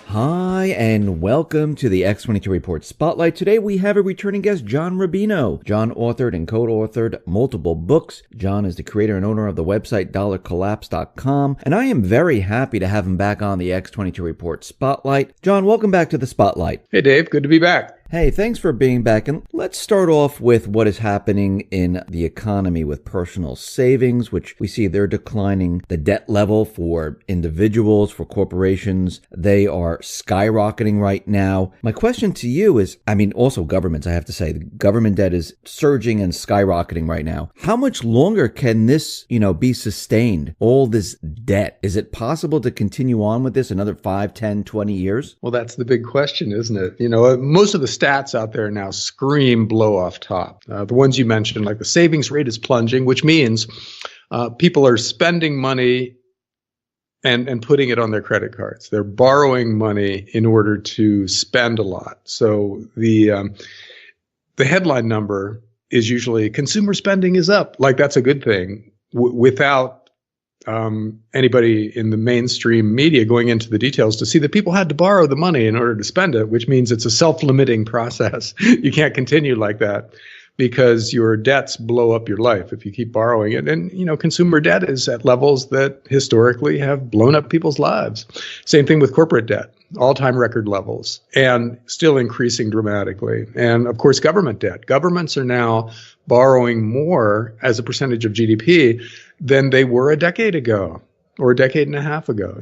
Hi, and welcome to the X22 Report Spotlight. Today we have a returning guest, John Rubino. John authored and co-authored multiple books. John is the creator and owner of the website dollarcollapse.com, and I am very happy to have him back on the X22 Report Spotlight. John, welcome back to the Spotlight. Hey, Dave. Good to be back. Hey, thanks for being back. And let's start off with what is happening in the economy with personal savings, which we see they're declining. The debt level for individuals, for corporations, they are skyrocketing right now. My question to you is, also governments, I have to say, the government debt is surging and skyrocketing right now. How much longer can this, be sustained, all this debt? Is it possible to continue on with this another 5, 10, 20 years? Well, that's the big question, isn't it? Most of the stats out there now scream blow off top. The ones you mentioned, like the savings rate is plunging, which means people are spending money and putting it on their credit cards. They're borrowing money in order to spend a lot. So the headline number is usually consumer spending is up. Like that's a good thing without anybody in the mainstream media going into the details to see that people had to borrow the money in order to spend it, which means it's a self-limiting process. You can't continue like that because your debts blow up your life if you keep borrowing it. And, consumer debt is at levels that historically have blown up people's lives. Same thing with corporate debt, all-time record levels, and still increasing dramatically. And of course, government debt. Governments are now borrowing more as a percentage of GDP than they were a decade ago or a decade and a half ago.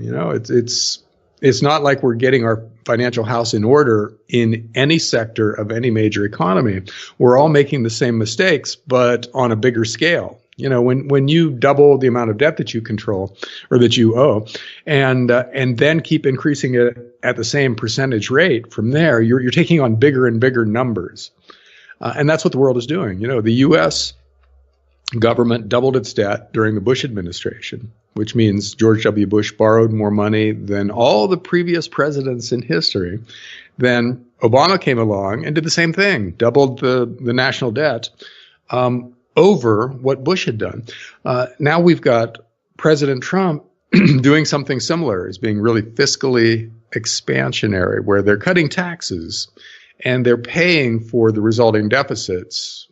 It's not like we're getting our financial house in order in any sector of any major economy. We're all making the same mistakes, but on a bigger scale. When you double the amount of debt that you control or that you owe, and then keep increasing it at the same percentage rate from there, you're taking on bigger and bigger numbers. And that's what the world is doing. The U.S. government doubled its debt during the Bush administration, which means George W. Bush borrowed more money than all the previous presidents in history. Then Obama came along and did the same thing, doubled the national debt over what Bush had done. Now we've got President Trump doing something similar, as being really fiscally expansionary, where they're cutting taxes and they're paying for the resulting deficits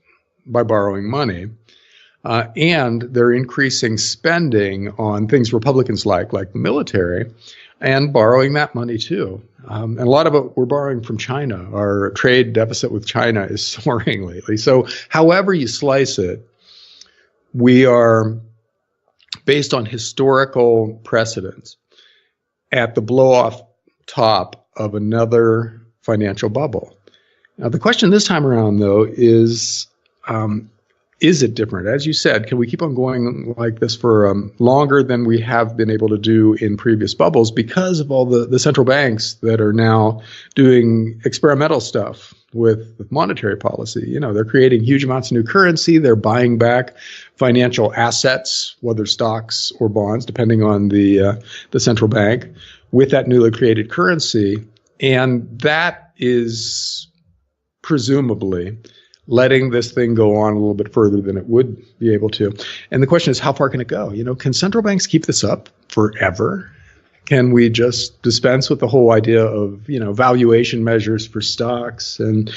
by borrowing money. And they're increasing spending on things Republicans like the military, and borrowing that money too. And a lot of it we're borrowing from China. Our trade deficit with China is soaring lately. So however you slice it, we are, based on historical precedents, at the blow-off top of another financial bubble. Now, the question this time around, though, is it different? As you said, can we keep on going like this for longer than we have been able to do in previous bubbles because of all the central banks that are now doing experimental stuff with monetary policy? They're creating huge amounts of new currency. They're buying back financial assets, whether stocks or bonds, depending on the central bank, with that newly created currency. And that is presumably letting this thing go on a little bit further than it would be able to. And the question is, how far can it go? Can central banks keep this up forever? Can we just dispense with the whole idea of, valuation measures for stocks and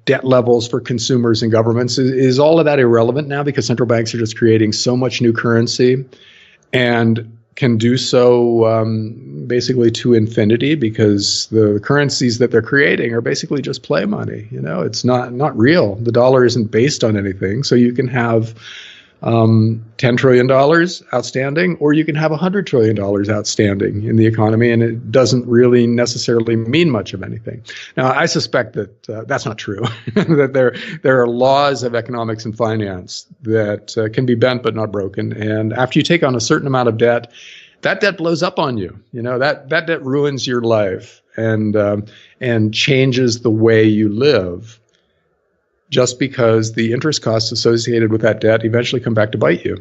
debt levels for consumers and governments? Is all of that irrelevant now because central banks are just creating so much new currency and can do so basically to infinity, because the currencies that they're creating are basically just play money. It's not real. The dollar isn't based on anything. So you can have $10 trillion outstanding, or you can have $100 trillion outstanding in the economy, and it doesn't really necessarily mean much of anything. Now, I suspect that that's not true, that there are laws of economics and finance that can be bent but not broken. And after you take on a certain amount of debt, that debt blows up on you. That debt ruins your life and changes the way you live, just because the interest costs associated with that debt eventually come back to bite you.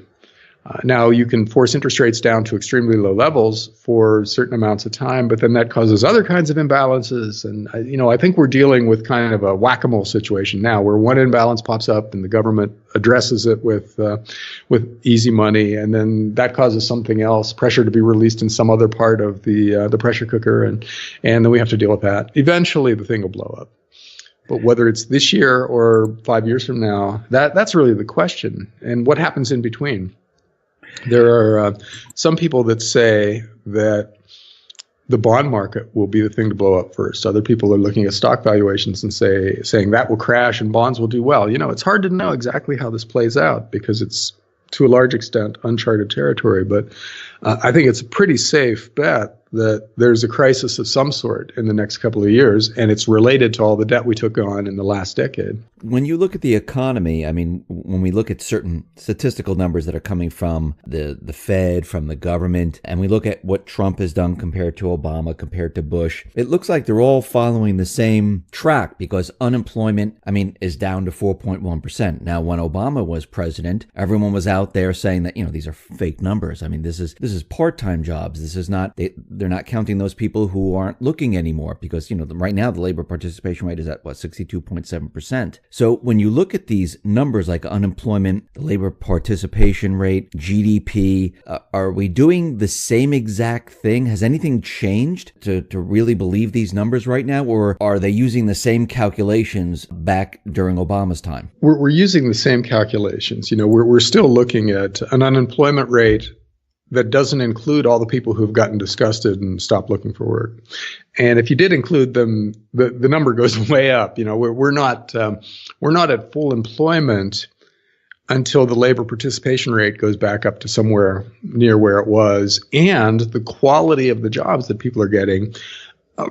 Now, you can force interest rates down to extremely low levels for certain amounts of time, but then that causes other kinds of imbalances. And, I think we're dealing with kind of a whack-a-mole situation now where one imbalance pops up and the government addresses it with easy money, and then that causes something else, pressure to be released in some other part of the pressure cooker, and then we have to deal with that. Eventually, the thing will blow up. But whether it's this year or 5 years from now, that's really the question. And what happens in between? There are some people that say that the bond market will be the thing to blow up first. Other people are looking at stock valuations and saying that will crash and bonds will do well. It's hard to know exactly how this plays out because it's, to a large extent, uncharted territory. But I think it's a pretty safe bet that there's a crisis of some sort in the next couple of years, and it's related to all the debt we took on in the last decade. When you look at the economy, when we look at certain statistical numbers that are coming from the Fed, from the government, and we look at what Trump has done compared to Obama, compared to Bush, it looks like they're all following the same track because unemployment, is down to 4.1%. Now, when Obama was president, everyone was out there saying that, these are fake numbers. This is part-time jobs. This is not, they're not counting those people who aren't looking anymore because, right now the labor participation rate is at 62.7%. So when you look at these numbers like unemployment, the labor participation rate, GDP, are we doing the same exact thing? Has anything changed to really believe these numbers right now? Or are they using the same calculations back during Obama's time? We're using the same calculations. We're still looking at an unemployment rate that doesn't include all the people who've gotten disgusted and stopped looking for work. And if you did include them, the number goes way up. We're not at full employment until the labor participation rate goes back up to somewhere near where it was, and the quality of the jobs that people are getting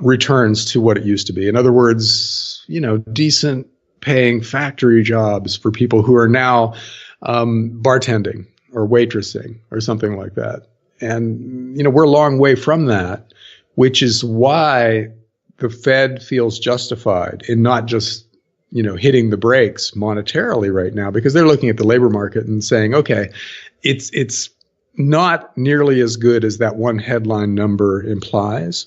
returns to what it used to be. In other words, decent paying factory jobs for people who are now bartending or waitressing or something like that. And, we're a long way from that, which is why the Fed feels justified in not just, hitting the brakes monetarily right now, because they're looking at the labor market and saying, okay, it's not nearly as good as that one headline number implies.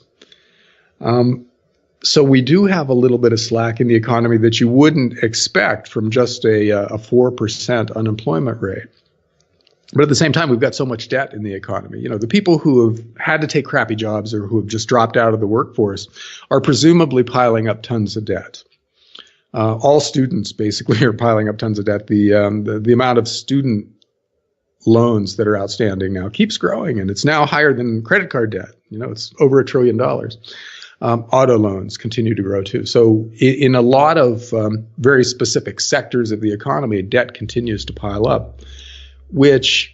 So we do have a little bit of slack in the economy that you wouldn't expect from just a 4% unemployment rate. But at the same time, we've got so much debt in the economy. The people who have had to take crappy jobs or who have just dropped out of the workforce are presumably piling up tons of debt. All students basically are piling up tons of debt. The amount of student loans that are outstanding now keeps growing, and it's now higher than credit card debt. It's over $1 trillion. Auto loans continue to grow too. So in a lot of very specific sectors of the economy, debt continues to pile up, which,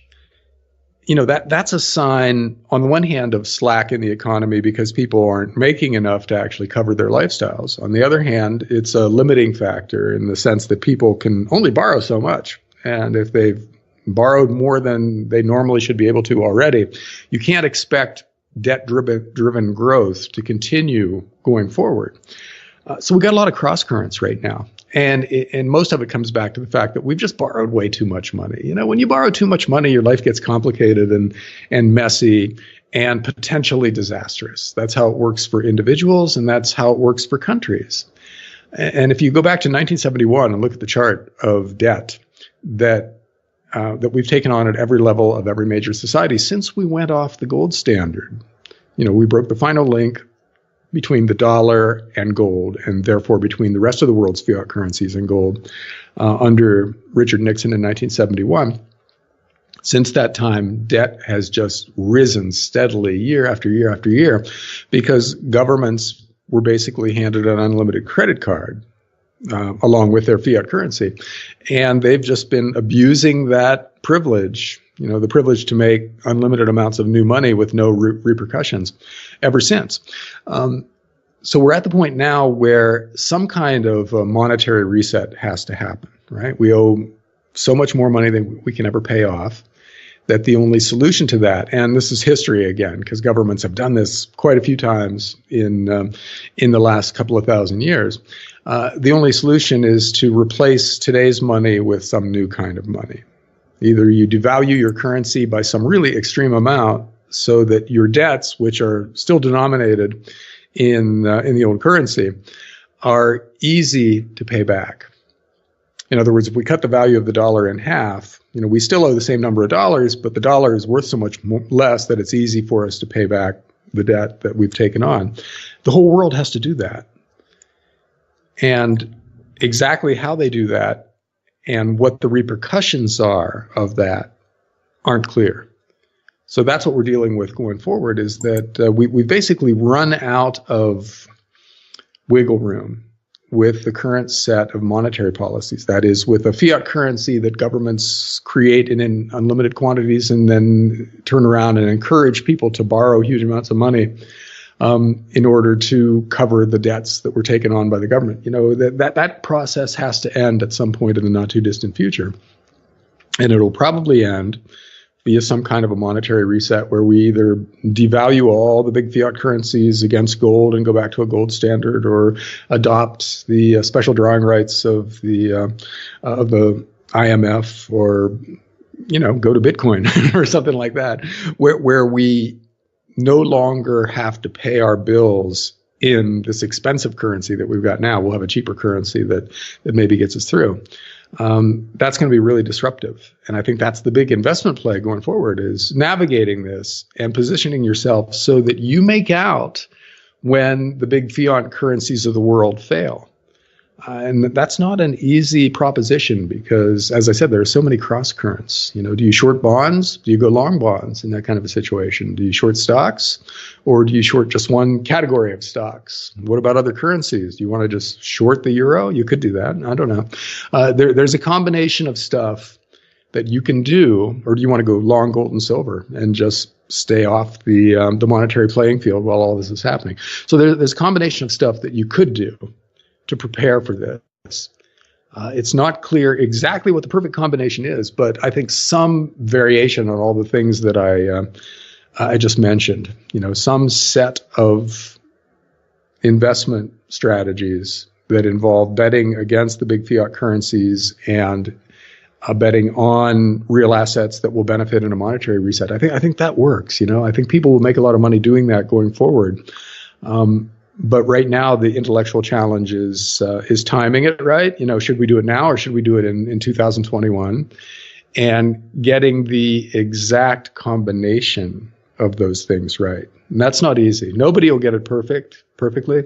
that's a sign, on the one hand, of slack in the economy because people aren't making enough to actually cover their lifestyles. On the other hand, it's a limiting factor in the sense that people can only borrow so much. And if they've borrowed more than they normally should be able to already, you can't expect debt-driven growth to continue going forward. So we've got a lot of cross currents right now. And most of it comes back to the fact that we've just borrowed way too much money. When you borrow too much money, your life gets complicated and messy and potentially disastrous. That's how it works for individuals, and that's how it works for countries. And if you go back to 1971 and look at the chart of debt that we've taken on at every level of every major society since we went off the gold standard, we broke the final link between the dollar and gold, and therefore between the rest of the world's fiat currencies and gold under Richard Nixon in 1971. Since that time, debt has just risen steadily year after year after year because governments were basically handed an unlimited credit card along with their fiat currency. And they've just been abusing that privilege, the privilege to make unlimited amounts of new money with no repercussions ever since. So we're at the point now where some kind of a monetary reset has to happen, right? We owe so much more money than we can ever pay off that the only solution to that, and this is history again, because governments have done this quite a few times in the last couple of thousand years, the only solution is to replace today's money with some new kind of money. Either you devalue your currency by some really extreme amount so that your debts, which are still denominated in the old currency, are easy to pay back. In other words, if we cut the value of the dollar in half, we still owe the same number of dollars, but the dollar is worth so much less that it's easy for us to pay back the debt that we've taken on. The whole world has to do that. And exactly how they do that and what the repercussions are of that aren't clear. So that's what we're dealing with going forward, is that we've basically run out of wiggle room with the current set of monetary policies. That is, with a fiat currency that governments create in unlimited quantities and then turn around and encourage people to borrow huge amounts of money in order to cover the debts that were taken on by the government. That process has to end at some point in the not too distant future. And it'll probably end via some kind of a monetary reset where we either devalue all the big fiat currencies against gold and go back to a gold standard, or adopt the special drawing rights of the IMF, or go to Bitcoin or something like that, where we no longer have to pay our bills in this expensive currency that we've got now. We'll have a cheaper currency that maybe gets us through. That's going to be really disruptive. And I think that's the big investment play going forward, is navigating this and positioning yourself so that you make out when the big fiat currencies of the world fail. And that's not an easy proposition because, as I said, there are so many cross currents. Do you short bonds? Do you go long bonds in that kind of a situation? Do you short stocks, or do you short just one category of stocks? What about other currencies? Do you want to just short the euro? You could do that. I don't know. There's a combination of stuff that you can do, or do you want to go long gold and silver and just stay off the monetary playing field while all this is happening? So there's a combination of stuff that you could do to prepare for this. It's not clear exactly what the perfect combination is, but I think some variation on all the things that I just mentioned, some set of investment strategies that involve betting against the big fiat currencies and betting on real assets that will benefit in a monetary reset. I think that works. I think people will make a lot of money doing that going forward. But right now, the intellectual challenge is timing it right. Should we do it now, or should we do it in 2021? And getting the exact combination of those things right. And that's not easy. Nobody will get it perfectly,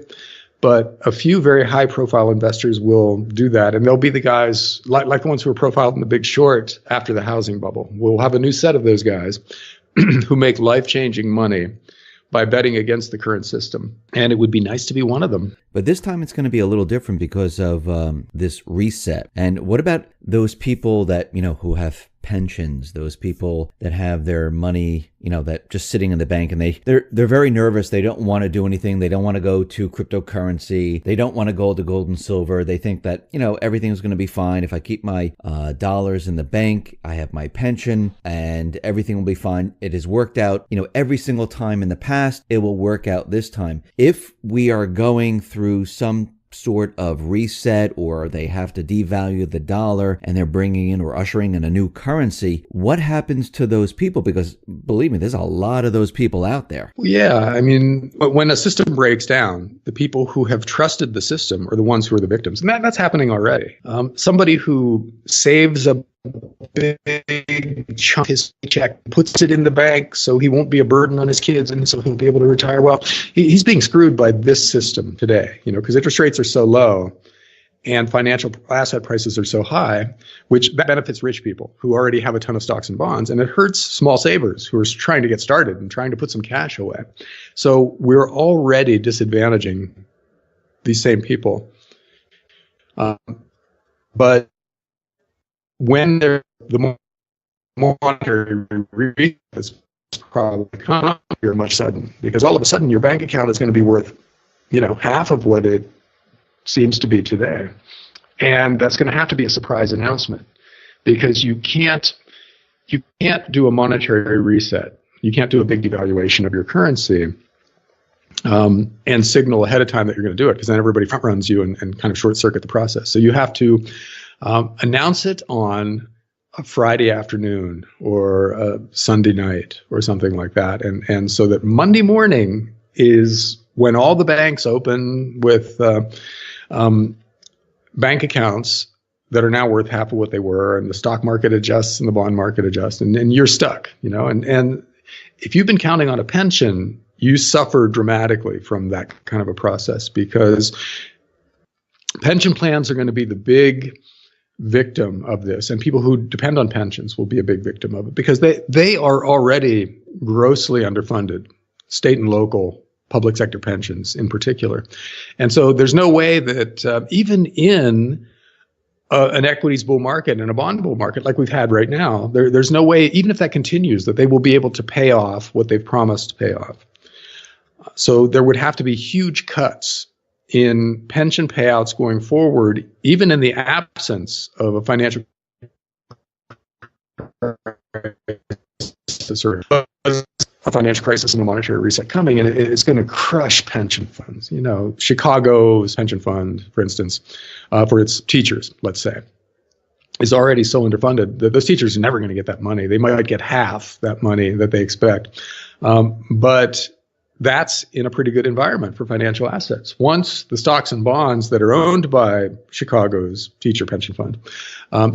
but a few very high-profile investors will do that, and they'll be the guys like the ones who were profiled in The Big Short after the housing bubble. We'll have a new set of those guys who make life-changing money by betting against the current system. And it would be nice to be one of them. But this time it's going to be a little different because of this reset. And what about those people that, who have pensions, those people that have their money, that just sitting in the bank, and they're very nervous. They don't want to do anything. They don't want to go to cryptocurrency. They don't want to go to gold and silver. They think that, everything's going to be fine. If I keep my dollars in the bank, I have my pension, and everything will be fine. It has worked out, every single time in the past. It will work out this time. If we are going through some sort of reset, or they have to devalue the dollar and they're bringing in or ushering in a new currency, what happens to those people? Because believe me, there's a lot of those people out there. Yeah, when a system breaks down, the people who have trusted the system are the ones who are the victims. And that's happening already. Somebody who saves a big chunk of his paycheck, puts it in the bank so he won't be a burden on his kids and so he'll be able to retire well. He's being screwed by this system today, because interest rates are so low and financial asset prices are so high, which benefits rich people who already have a ton of stocks and bonds, and it hurts small savers who are trying to get started and trying to put some cash away. So we're already disadvantaging these same people. But when the monetary reset is probably come here much sudden, because all of a sudden your bank account is going to be worth, half of what it seems to be today. And that's going to have to be a surprise announcement, because you can't do a monetary reset. You can't do a big devaluation of your currency and signal ahead of time that you're going to do it, because then everybody front runs you and kind of short circuit the process. So you have to announce it on a Friday afternoon or a Sunday night or something like that. And so that Monday morning is when all the banks open with bank accounts that are now worth half of what they were, and the stock market adjusts and the bond market adjusts, and you're stuck, and if you've been counting on a pension, you suffer dramatically from that kind of a process, because pension plans are going to be the big victim of this, and people who depend on pensions will be a big victim of it, because they are already grossly underfunded, state and local public sector pensions in particular. And so there's no way that even in an equities bull market and a bond bull market like we've had right now, there's no way, even if that continues, that they will be able to pay off what they've promised to pay off. So there would have to be huge cuts in pension payouts going forward, even in the absence of a financial crisis and a monetary reset coming, and it's going to crush pension funds. Chicago's pension fund, for instance, for its teachers, let's say, is already so underfunded that those teachers are never going to get that money. They might get half that money that they expect. But that's in a pretty good environment for financial assets. Once the stocks and bonds that are owned by Chicago's teacher pension fund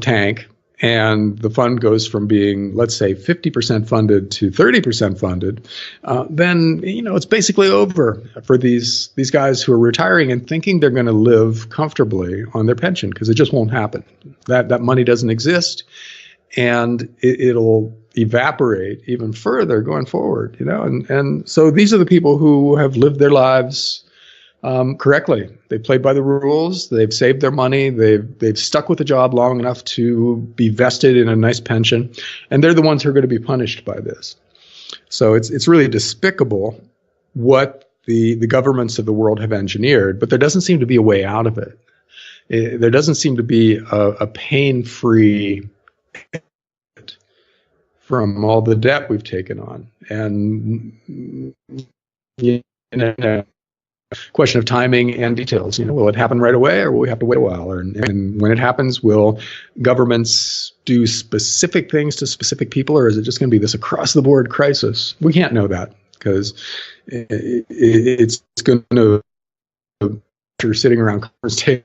tank, and the fund goes from being, let's say, 50% funded to 30% funded, then it's basically over for these guys who are retiring and thinking they're going to live comfortably on their pension, because it just won't happen. That money doesn't exist, and it'll evaporate even further going forward. And so these are the people who have lived their lives correctly. They played by the rules. They've saved their money. They've stuck with the job long enough to be vested in a nice pension, and they're the ones who are going to be punished by this. So it's really despicable what the governments of the world have engineered, but there doesn't seem to be a way out of it. There doesn't seem to be a pain-free from all the debt we've taken on, and question of timing and details. Will it happen right away, or will we have to wait a while? And when it happens, will governments do specific things to specific people, or is it just going to be this across-the-board crisis? We can't know that, because it's going to you're sitting around conference tables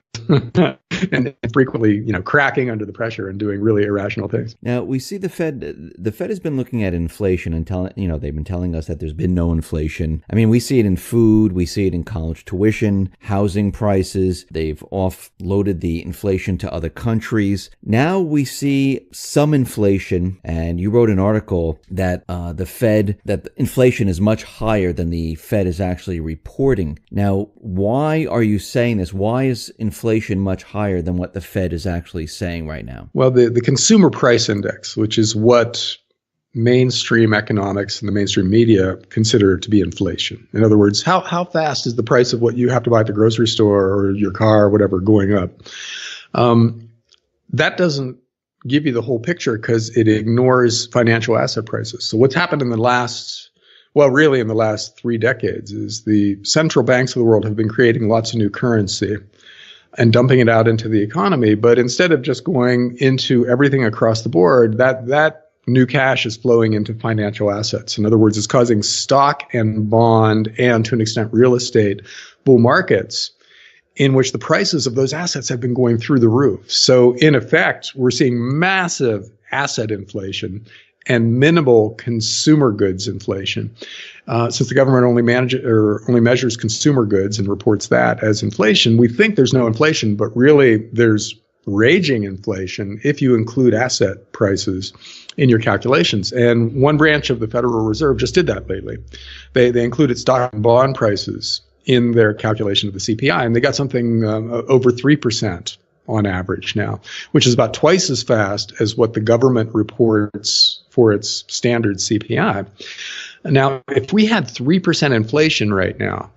and frequently, cracking under the pressure and doing really irrational things. Now, we see the Fed has been looking at inflation and they've been telling us that there's been no inflation. I mean, we see it in food, we see it in college tuition, housing prices. They've offloaded the inflation to other countries. Now we see some inflation, and you wrote an article that that inflation is much higher than the Fed is actually reporting. Now, why are you saying this? Why is inflation much higher than what the Fed is actually saying right now? Well, the consumer price index, which is what mainstream economics and the mainstream media consider to be inflation. In other words, how fast is the price of what you have to buy at the grocery store or your car or whatever going up? That doesn't give you the whole picture, because it ignores financial asset prices. So what's happened in the last 3 decades is the central banks of the world have been creating lots of new currency and dumping it out into the economy. But instead of just going into everything across the board, that new cash is flowing into financial assets. In other words, it's causing stock and bond, and to an extent real estate, bull markets in which the prices of those assets have been going through the roof. So in effect, we're seeing massive asset inflation and minimal consumer goods inflation. Since the government only measures consumer goods and reports that as inflation, we think there's no inflation, but really there's raging inflation if you include asset prices in your calculations. And one branch of the Federal Reserve just did that lately. They included stock and bond prices in their calculation of the CPI, and they got something over 3% on average now, which is about twice as fast as what the government reports for its standard CPI. Now, if we had 3% inflation right now,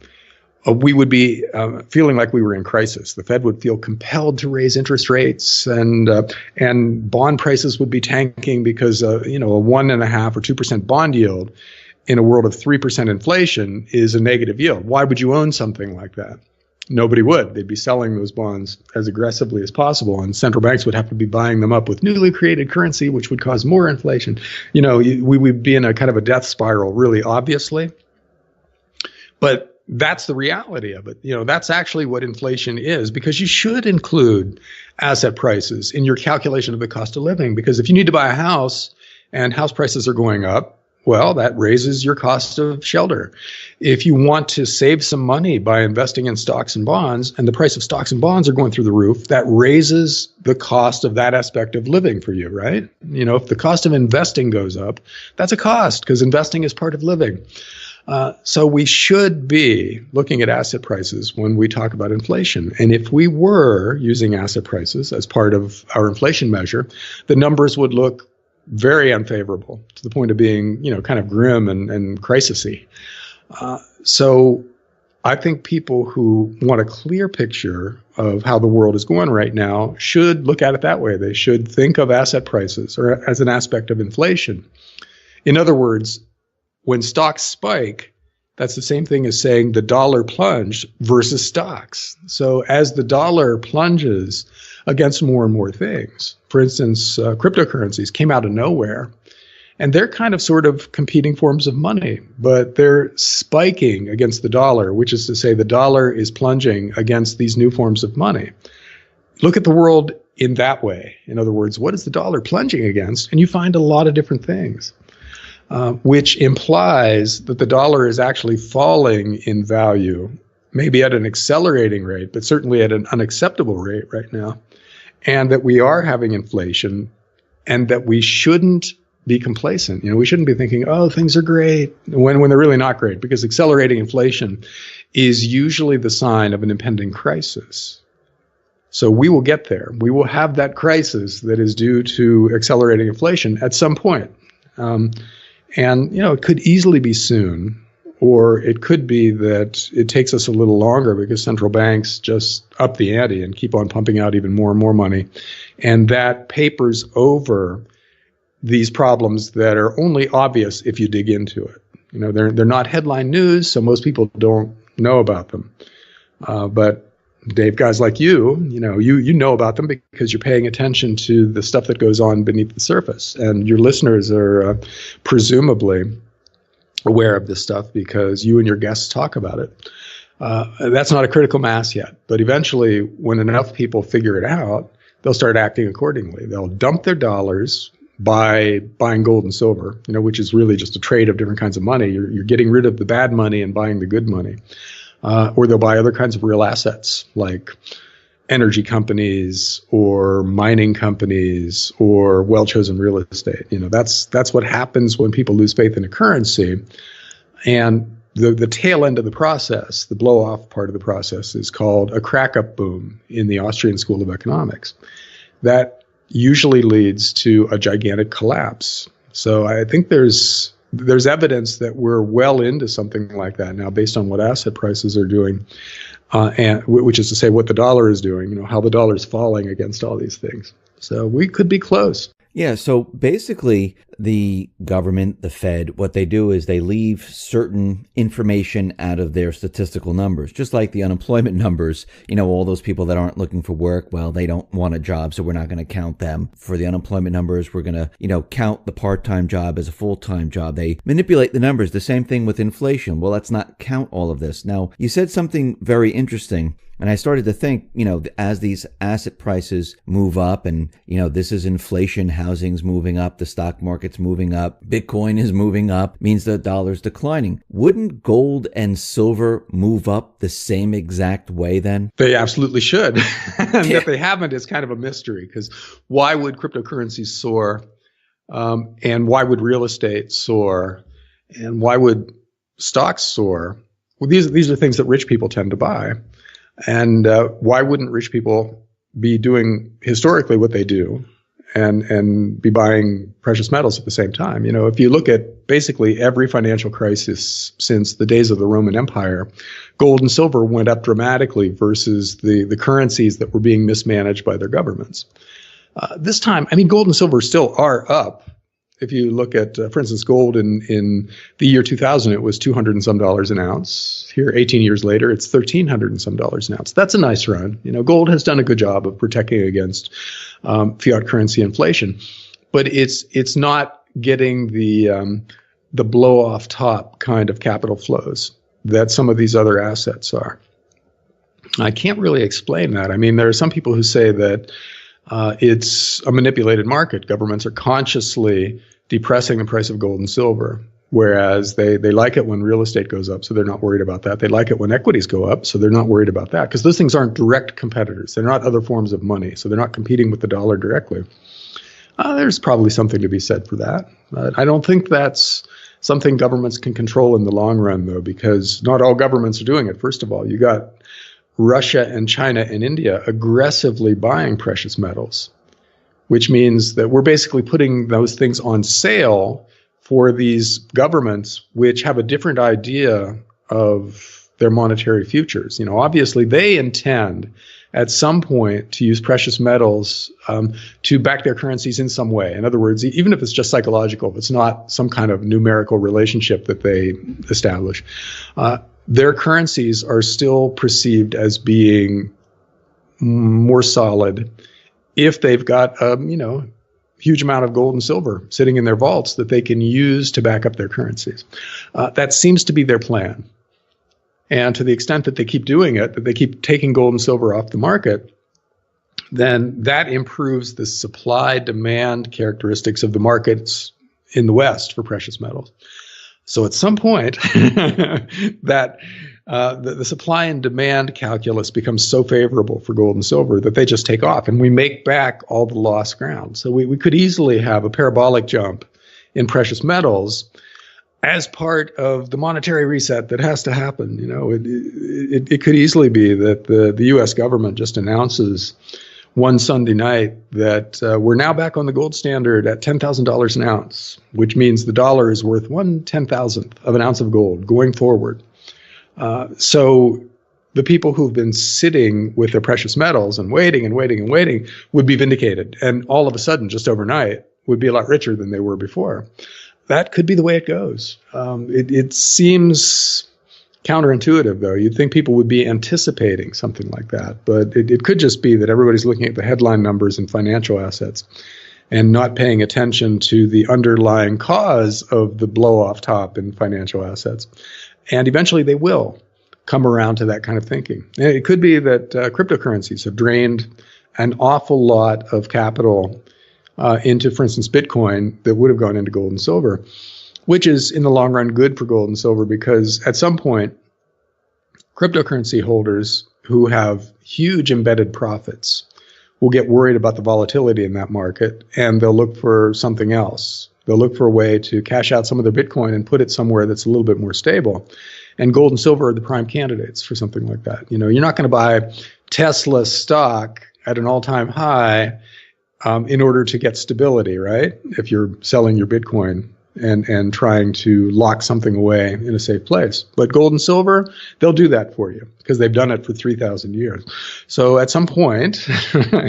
we would be feeling like we were in crisis. The Fed would feel compelled to raise interest rates, and bond prices would be tanking, because a 1.5% or 2% bond yield in a world of 3% inflation is a negative yield. Why would you own something like that? Nobody would. They'd be selling those bonds as aggressively as possible, and central banks would have to be buying them up with newly created currency, which would cause more inflation. We would be in a kind of a death spiral, really obviously. But that's the reality of it. That's actually what inflation is, because you should include asset prices in your calculation of the cost of living. Because if you need to buy a house and house prices are going up, well, that raises your cost of shelter. If you want to save some money by investing in stocks and bonds, and the price of stocks and bonds are going through the roof, that raises the cost of that aspect of living for you, right? If the cost of investing goes up, that's a cost, because investing is part of living. So we should be looking at asset prices when we talk about inflation. And if we were using asset prices as part of our inflation measure, the numbers would look very unfavorable, to the point of being, kind of grim and crisisy. So I think people who want a clear picture of how the world is going right now should look at it that way. They should think of asset prices or as an aspect of inflation. In other words, when stocks spike, that's the same thing as saying the dollar plunged versus stocks. So as the dollar plunges against more and more things, for instance, cryptocurrencies came out of nowhere, and they're kind of sort of competing forms of money, but they're spiking against the dollar, which is to say the dollar is plunging against these new forms of money. Look at the world in that way. In other words, what is the dollar plunging against? And you find a lot of different things. Which implies that the dollar is actually falling in value, maybe at an accelerating rate, but certainly at an unacceptable rate right now, and that we are having inflation, and that we shouldn't be complacent. We shouldn't be thinking, oh, things are great, when they're really not great, because accelerating inflation is usually the sign of an impending crisis. So we will get there. We will have that crisis that is due to accelerating inflation at some point. And, it could easily be soon, or it could be that it takes us a little longer because central banks just up the ante and keep on pumping out even more and more money. And that papers over these problems that are only obvious if you dig into it. They're not headline news, so most people don't know about them. But Dave, guys like you know about them because you're paying attention to the stuff that goes on beneath the surface, and your listeners are presumably aware of this stuff because you and your guests talk about it. That's not a critical mass yet, but eventually, when enough people figure it out, they'll start acting accordingly. They'll dump their dollars by buying gold and silver, which is really just a trade of different kinds of money. You're getting rid of the bad money and buying the good money. Or they'll buy other kinds of real assets like energy companies or mining companies or well-chosen real estate. That's what happens when people lose faith in a currency. And the tail end of the process, the blow-off part of the process, is called a crack-up boom in the Austrian School of Economics. That usually leads to a gigantic collapse. So I think there's evidence that we're well into something like that now, based on what asset prices are doing, and which is to say what the dollar is doing, how the dollar is falling against all these things. So we could be close. Yeah, so basically the government, the Fed, what they do is they leave certain information out of their statistical numbers, just like the unemployment numbers. All those people that aren't looking for work, well, they don't want a job, so we're not going to count them. For the unemployment numbers, we're going to, count the part-time job as a full-time job. They manipulate the numbers. The same thing with inflation. Well, let's not count all of this. Now, you said something very interesting. And I started to think, as these asset prices move up and, this is inflation, housing's moving up, the stock market's moving up, Bitcoin is moving up, means the dollar's declining. Wouldn't gold and silver move up the same exact way then? They absolutely should. And if they haven't, it's kind of a mystery, because why would cryptocurrencies soar? And why would real estate soar? And why would stocks soar? Well, these are things that rich people tend to buy. And why wouldn't rich people be doing historically what they do and be buying precious metals at the same time? If you look at basically every financial crisis since the days of the Roman Empire, gold and silver went up dramatically versus the currencies that were being mismanaged by their governments. This time, gold and silver still are up. If you look at, for instance, gold in the year 2000, it was $200 and some an ounce. Here, 18 years later, it's $1,300 and some an ounce. That's a nice run. Gold has done a good job of protecting against fiat currency inflation, but it's not getting the blow off top kind of capital flows that some of these other assets are. I can't really explain that. I mean, there are some people who say that it's a manipulated market. Governments are consciously depressing the price of gold and silver, whereas they like it when real estate goes up, so they're not worried about that. They like it when equities go up, so they're not worried about that, because those things aren't direct competitors. They're not other forms of money, so they're not competing with the dollar directly. There's probably something to be said for that. I don't think that's something governments can control in the long run, though, because not all governments are doing it. First of all, you got Russia and China and India aggressively buying precious metals, which means that we're basically putting those things on sale for these governments which have a different idea of their monetary futures. Obviously they intend at some point to use precious metals to back their currencies in some way. In other words, even if it's just psychological, if it's not some kind of numerical relationship that they establish, their currencies are still perceived as being more solid if they've got a huge amount of gold and silver sitting in their vaults that they can use to back up their currencies. That seems to be their plan. And to the extent that they keep doing it, that they keep taking gold and silver off the market, then that improves the supply-demand characteristics of the markets in the West for precious metals. So at some point, that the supply and demand calculus becomes so favorable for gold and silver that they just take off, and we make back all the lost ground. So we could easily have a parabolic jump in precious metals as part of the monetary reset that has to happen. It could easily be that the U.S. government just announces one Sunday night that we're now back on the gold standard at $10,000 an ounce, which means the dollar is worth 1/10,000th of an ounce of gold going forward. So the people who've been sitting with their precious metals and waiting would be vindicated, and all of a sudden, just overnight, would be a lot richer than they were before. That could be the way it goes. It seems counterintuitive, though. You'd think people would be anticipating something like that, but it could just be that everybody's looking at the headline numbers in financial assets and not paying attention to the underlying cause of the blow off top in financial assets. And eventually they will come around to that kind of thinking. And it could be that cryptocurrencies have drained an awful lot of capital into, for instance, Bitcoin that would have gone into gold and silver, which is in the long run good for gold and silver, because at some point, cryptocurrency holders who have huge embedded profits will get worried about the volatility in that market, and they'll look for something else. They'll look for a way to cash out some of their Bitcoin and put it somewhere that's a little bit more stable. And gold and silver are the prime candidates for something like that. You're not going to buy Tesla stock at an all-time high in order to get stability, right? If you're selling your Bitcoin and trying to lock something away in a safe place. But gold and silver, they'll do that for you because they've done it for 3,000 years. So at some point,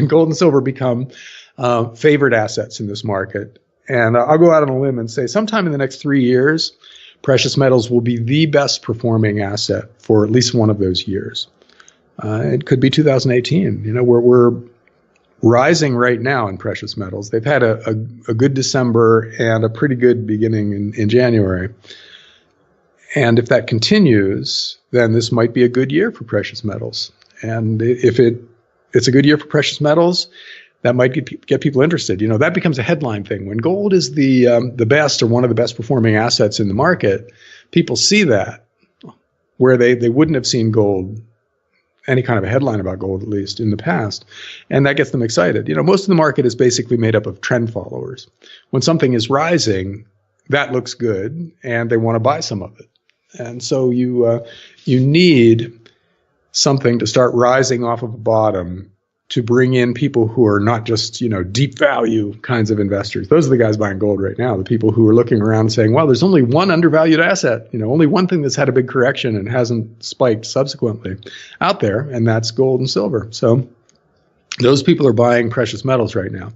gold and silver become favored assets in this market. And I'll go out on a limb and say sometime in the next 3 years, precious metals will be the best performing asset for at least one of those years. It could be 2018. We're rising right now in precious metals. They've had a good December and a pretty good beginning in January. And if that continues, then this might be a good year for precious metals. And if it's a good year for precious metals, that might get people interested. That becomes a headline thing. When gold is the best or one of the best performing assets in the market, people see that, where they wouldn't have seen gold, any kind of a headline about gold, at least in the past. And that gets them excited. Most of the market is basically made up of trend followers. When something is rising, that looks good, and they want to buy some of it. And so you need something to start rising off of a bottom to bring in people who are not just, deep value kinds of investors. Those are the guys buying gold right now, the people who are looking around and saying, well, there's only one undervalued asset, only one thing that's had a big correction and hasn't spiked subsequently out there, and that's gold and silver. So those people are buying precious metals right now.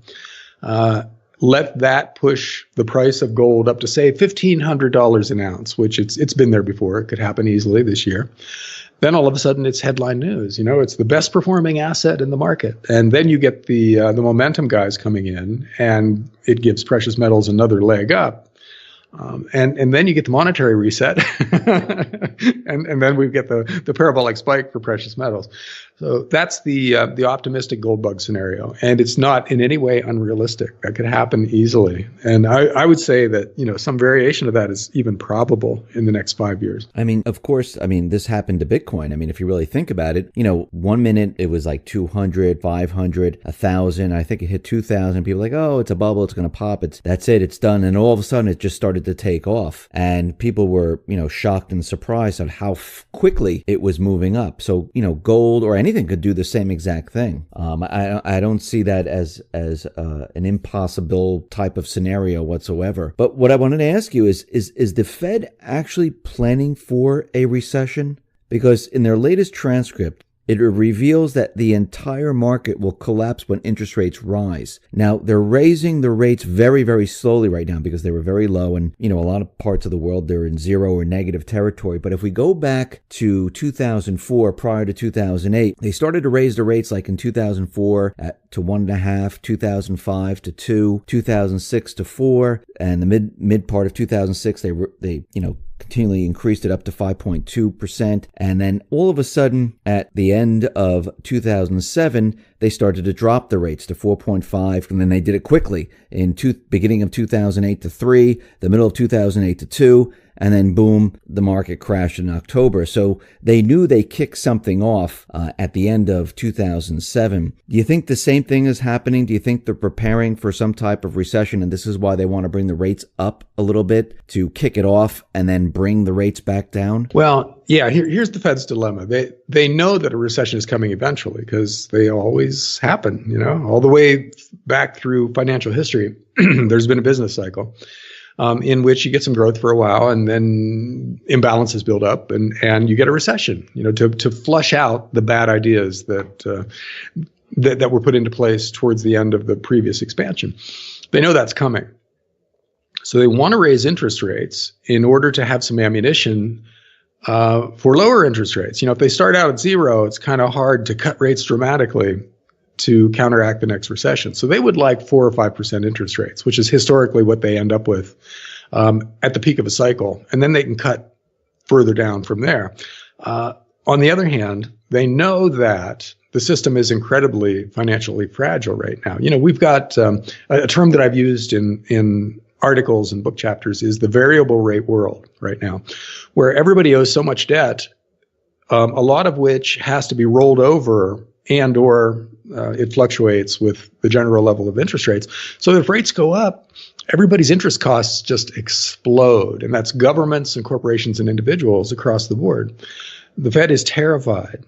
let that push the price of gold up to, say, $1,500 an ounce, which it's been there before. It could happen easily this year. Then all of a sudden it's headline news. It's the best performing asset in the market. And then you get the momentum guys coming in, and it gives precious metals another leg up. And then you get the monetary reset, and then we get the parabolic spike for precious metals. So that's the optimistic gold bug scenario, and it's not in any way unrealistic. That could happen easily, and I would say that some variation of that is even probable in the next 5 years. I mean, of course, this happened to Bitcoin. If you really think about it, 1 minute it was like 200, 500, 1,000. I think it hit 2,000. People were like, oh, it's a bubble, it's going to pop. That's it, it's done. And all of a sudden, it just started to take off, and people were shocked and surprised at how quickly it was moving up. So gold or anything could do the same exact thing. I don't see that as an impossible type of scenario whatsoever. But what I wanted to ask you is the Fed actually planning for a recession? Because in their latest transcript, it reveals that the entire market will collapse when interest rates rise. Now, they're raising the rates very, very slowly right now because they were very low. And, a lot of parts of the world, they're in zero or negative territory. But if we go back to 2004, prior to 2008, they started to raise the rates like in 2004 to 1.5, 2005 to 2, 2006 to 4. And the mid part of 2006, they continually increased it up to 5.2%. And then all of a sudden, at the end of 2007, they started to drop the rates to 4.5. And then they did it quickly in beginning of 2008 to 3, the middle of 2008 to 2. And then boom, the market crashed in October. So they knew they kicked something off at the end of 2007. Do you think the same thing is happening? Do you think they're preparing for some type of recession, and this is why they want to bring the rates up a little bit to kick it off and then bring the rates back down? Well, yeah, here's the Fed's dilemma. They know that a recession is coming eventually because they always happen, all the way back through financial history. There's been a business cycle in which you get some growth for a while, and then imbalances build up, and you get a recession. To flush out the bad ideas that were put into place towards the end of the previous expansion. They know that's coming, so they want to raise interest rates in order to have some ammunition for lower interest rates. If they start out at zero, it's kind of hard to cut rates dramatically to counteract the next recession. So they would like 4 or 5% interest rates, which is historically what they end up with at the peak of a cycle. And then they can cut further down from there. On the other hand, they know that the system is incredibly financially fragile right now. We've got a term that I've used in articles and book chapters is the variable rate world right now, where everybody owes so much debt, a lot of which has to be rolled over and or it fluctuates with the general level of interest rates. So if rates go up, everybody's interest costs just explode. And that's governments and corporations and individuals across the board. The Fed is terrified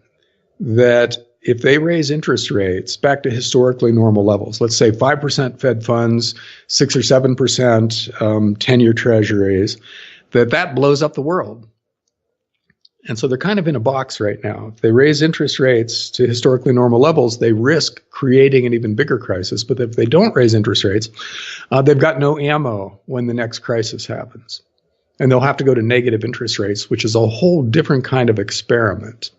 that if they raise interest rates back to historically normal levels, let's say 5% Fed funds, 6 or 7% 10-year treasuries, that blows up the world. And so they're kind of in a box right now. If they raise interest rates to historically normal levels, they risk creating an even bigger crisis. But if they don't raise interest rates, they've got no ammo when the next crisis happens. And they'll have to go to negative interest rates, which is a whole different kind of experiment.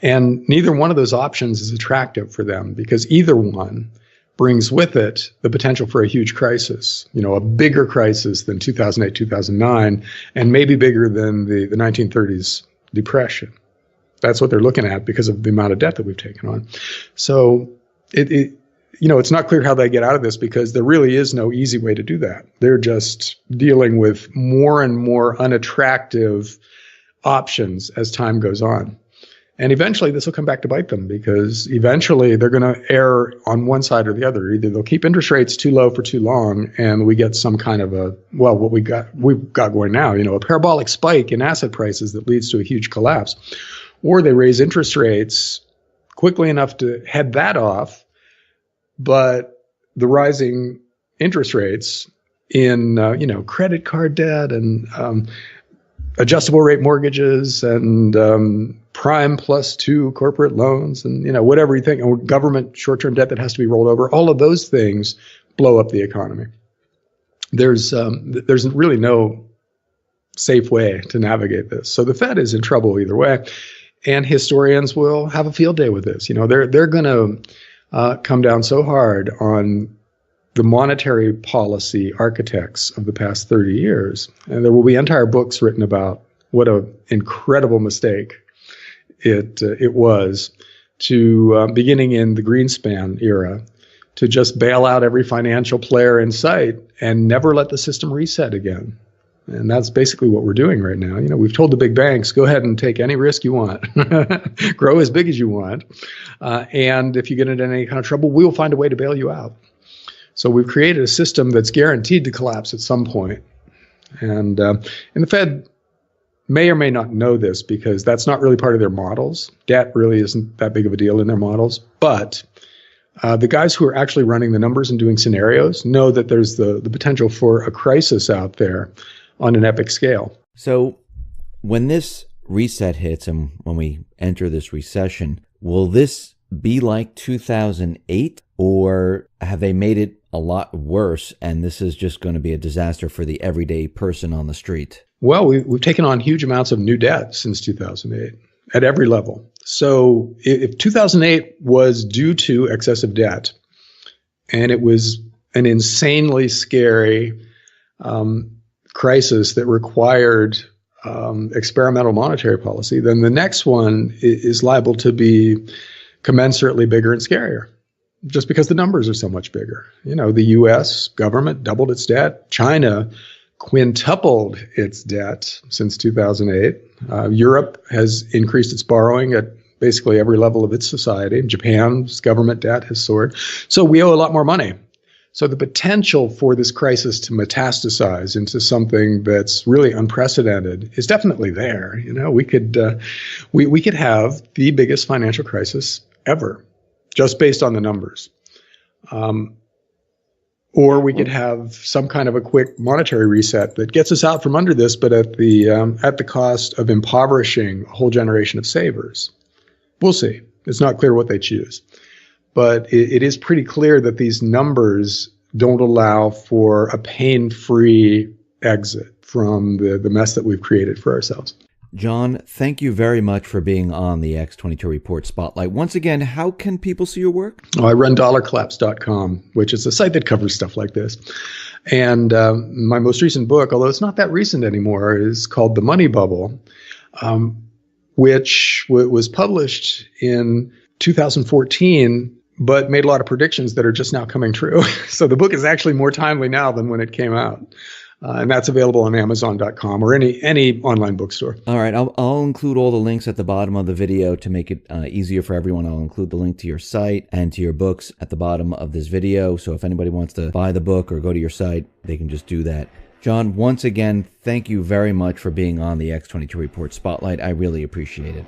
And neither one of those options is attractive for them because either one brings with it the potential for a huge crisis, a bigger crisis than 2008, 2009, and maybe bigger than the 1930s depression. That's what they're looking at because of the amount of debt that we've taken on. So it's not clear how they get out of this because there really is no easy way to do that. They're just dealing with more and more unattractive options as time goes on. And eventually this will come back to bite them because eventually they're going to err on one side or the other. Either they'll keep interest rates too low for too long and we get some kind of what we've got going now, a parabolic spike in asset prices that leads to a huge collapse. Or they raise interest rates quickly enough to head that off, but the rising interest rates in, credit card debt and adjustable rate mortgages and prime +2 corporate loans and whatever you think, or government short-term debt that has to be rolled over, all of those things blow up the economy. There's really no safe way to navigate this. So the Fed is in trouble either way, and historians will have a field day with this. They're going to come down so hard on the monetary policy architects of the past 30 years, and there will be entire books written about what an incredible mistake it was to beginning in the Greenspan era to just bail out every financial player in sight and never let the system reset again. And that's basically what we're doing right now. We've told the big banks, go ahead and take any risk you want, grow as big as you want. And if you get into any kind of trouble, we will find a way to bail you out. So we've created a system that's guaranteed to collapse at some point. And the Fed may or may not know this because that's not really part of their models. Debt really isn't that big of a deal in their models. But the guys who are actually running the numbers and doing scenarios know that there's the potential for a crisis out there on an epic scale. So when this reset hits and when we enter this recession, will this be like 2008, or have they made it a lot worse and this is just going to be a disaster for the everyday person on the street? Well, we've taken on huge amounts of new debt since 2008 at every level. So if 2008 was due to excessive debt and it was an insanely scary crisis that required experimental monetary policy, then the next one is liable to be commensurately bigger and scarier, just because the numbers are so much bigger. The U.S. government doubled its debt. China quintupled its debt since 2008. Europe has increased its borrowing at basically every level of its society. Japan's government debt has soared. So we owe a lot more money. So the potential for this crisis to metastasize into something that's really unprecedented is definitely there. We could have the biggest financial crisis ever, just based on the numbers. Or we could have some kind of a quick monetary reset that gets us out from under this, but at the cost of impoverishing a whole generation of savers. We'll see. It's not clear what they choose. But it is pretty clear that these numbers don't allow for a pain-free exit from the mess that we've created for ourselves. John, thank you very much for being on the X22 Report Spotlight. Once again, how can people see your work? I run dollarcollapse.com, which is a site that covers stuff like this. And my most recent book, although it's not that recent anymore, is called The Money Bubble, which was published in 2014, but made a lot of predictions that are just now coming true. So the book is actually more timely now than when it came out. And that's available on Amazon.com or any online bookstore. All right. I'll include all the links at the bottom of the video to make it easier for everyone. I'll include the link to your site and to your books at the bottom of this video. So if anybody wants to buy the book or go to your site, they can just do that. John, once again, thank you very much for being on the X22 Report Spotlight. I really appreciate it.